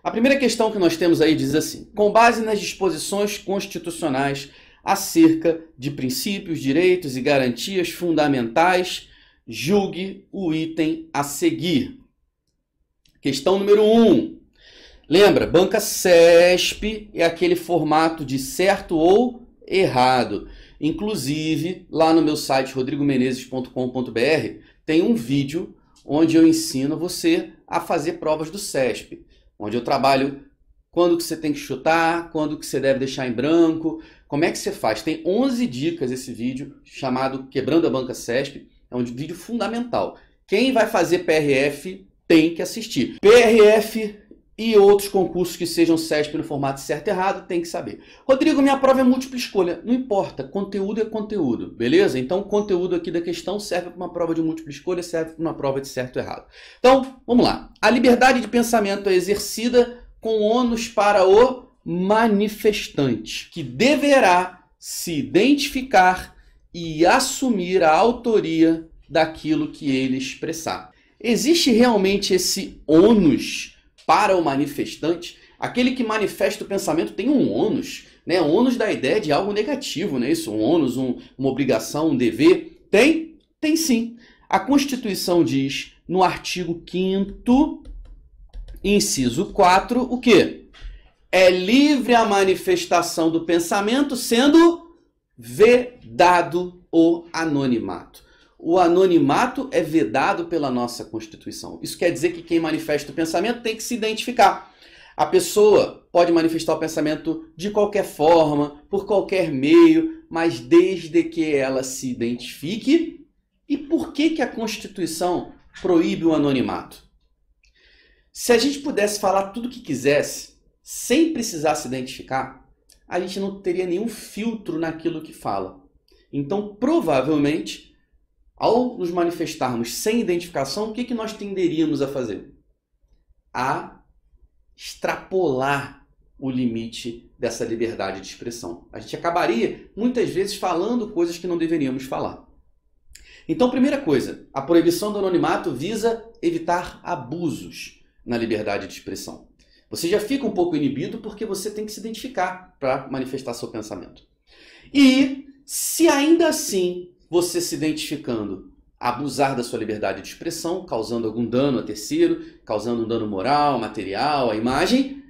A primeira questão que nós temos aí diz assim: com base nas disposições constitucionais acerca de princípios, direitos e garantias fundamentais, julgue o item a seguir. Questão número 1. Lembra, banca CESP é aquele formato de certo ou errado. Inclusive, lá no meu site rodrigomenezes.com.br tem um vídeo onde eu ensino você a fazer provas do CESP, onde eu trabalho quando que você tem que chutar, quando que você deve deixar em branco, como é que você faz. Tem 11 dicas esse vídeo chamado Quebrando a Banca CESP, é um vídeo fundamental. Quem vai fazer PRF tem que assistir. PRF e outros concursos que sejam CESP no formato certo e errado, tem que saber. Rodrigo, minha prova é múltipla escolha. Não importa, conteúdo é conteúdo, beleza? Então o conteúdo aqui da questão serve para uma prova de múltipla escolha, serve para uma prova de certo e errado. Então, vamos lá. A liberdade de pensamento é exercida com ônus para o manifestante, que deverá se identificar e assumir a autoria daquilo que ele expressar. Existe realmente esse ônus para o manifestante? Aquele que manifesta o pensamento tem um ônus, né? O ônus da ideia de algo negativo, né? Isso, um ônus, uma obrigação, um dever. Tem? Tem sim. A Constituição diz no artigo 5º, inciso 4, o quê? É livre a manifestação do pensamento, sendo vedado o anonimato. O anonimato é vedado pela nossa Constituição. Isso quer dizer que quem manifesta o pensamento tem que se identificar. A pessoa pode manifestar o pensamento de qualquer forma, por qualquer meio, mas desde que ela se identifique. E por que a Constituição proíbe o anonimato? Se a gente pudesse falar tudo o que quisesse, sem precisar se identificar, a gente não teria nenhum filtro naquilo que fala. Então, provavelmente, ao nos manifestarmos sem identificação, o que nós tenderíamos a fazer? A extrapolar o limite dessa liberdade de expressão. A gente acabaria, muitas vezes, falando coisas que não deveríamos falar. Então, primeira coisa, a proibição do anonimato visa evitar abusos na liberdade de expressão. Você já fica um pouco inibido porque você tem que se identificar para manifestar seu pensamento. E se ainda assim você se identificando abusar da sua liberdade de expressão, causando algum dano a terceiro, causando um dano moral, material, à imagem,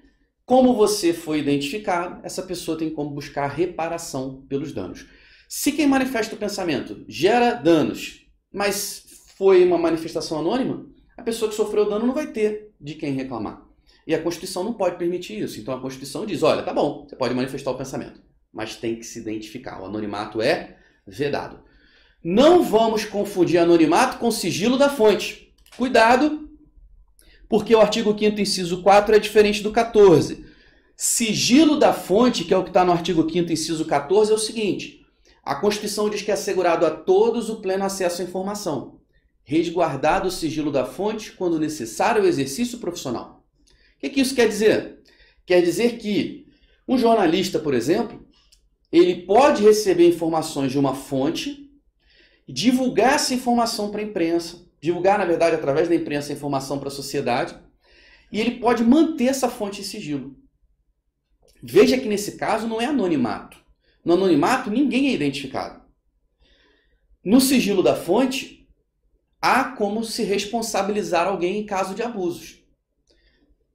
como você foi identificado, essa pessoa tem como buscar reparação pelos danos. Se quem manifesta o pensamento gera danos, mas foi uma manifestação anônima, a pessoa que sofreu o dano não vai ter de quem reclamar. E a Constituição não pode permitir isso. Então a Constituição diz, olha, tá bom, você pode manifestar o pensamento, mas tem que se identificar. O anonimato é vedado. Não vamos confundir anonimato com sigilo da fonte. Cuidado, porque o artigo 5º, inciso 4 é diferente do 14. Sigilo da fonte, que é o que está no artigo 5º, inciso 14, é o seguinte: a Constituição diz que é assegurado a todos o pleno acesso à informação, resguardado o sigilo da fonte quando necessário o exercício profissional. O que isso quer dizer? Quer dizer que um jornalista, por exemplo, ele pode receber informações de uma fonte, divulgar essa informação para a imprensa, divulgar, na verdade, através da imprensa, a informação para a sociedade, e ele pode manter essa fonte em sigilo. Veja que nesse caso não é anonimato. No anonimato, ninguém é identificado. No sigilo da fonte, há como se responsabilizar alguém em caso de abusos.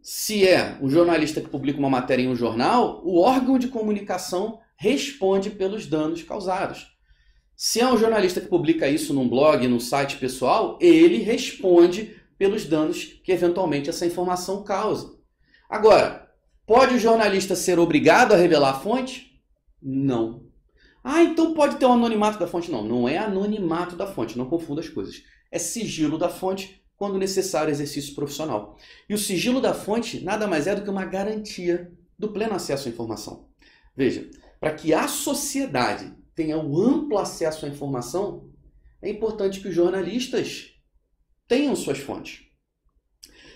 Se é um jornalista que publica uma matéria em um jornal, o órgão de comunicação responde pelos danos causados. Se é um jornalista que publica isso num blog, num site pessoal, ele responde pelos danos que eventualmente essa informação causa. Agora, pode o jornalista ser obrigado a revelar a fonte? Não. Ah, então pode ter o anonimato da fonte? Não, não é anonimato da fonte, não confunda as coisas. É sigilo da fonte quando necessário exercício profissional. E o sigilo da fonte nada mais é do que uma garantia do pleno acesso à informação. Veja, para que a sociedade tenha um amplo acesso à informação, é importante que os jornalistas tenham suas fontes.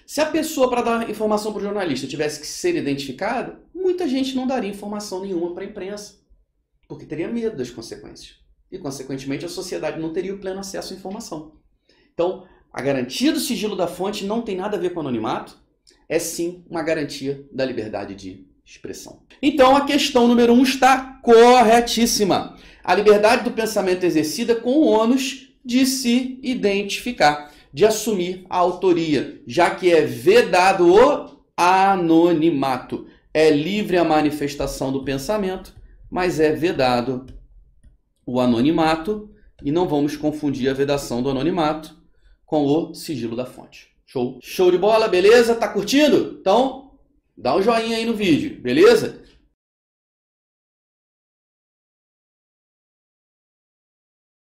Se a pessoa, para dar informação para o jornalista, tivesse que ser identificada, muita gente não daria informação nenhuma para a imprensa, porque teria medo das consequências. E, consequentemente, a sociedade não teria o pleno acesso à informação. Então, a garantia do sigilo da fonte não tem nada a ver com anonimato. é sim uma garantia da liberdade de expressão. Então a questão número 1 está corretíssima. A liberdade do pensamento exercida com o ônus de se identificar, de assumir a autoria, já que é vedado o anonimato. É livre a manifestação do pensamento, mas é vedado o anonimato, e não vamos confundir a vedação do anonimato com o sigilo da fonte. Show? Show de bola, beleza? Tá curtindo? Então, dá um joinha aí no vídeo, beleza?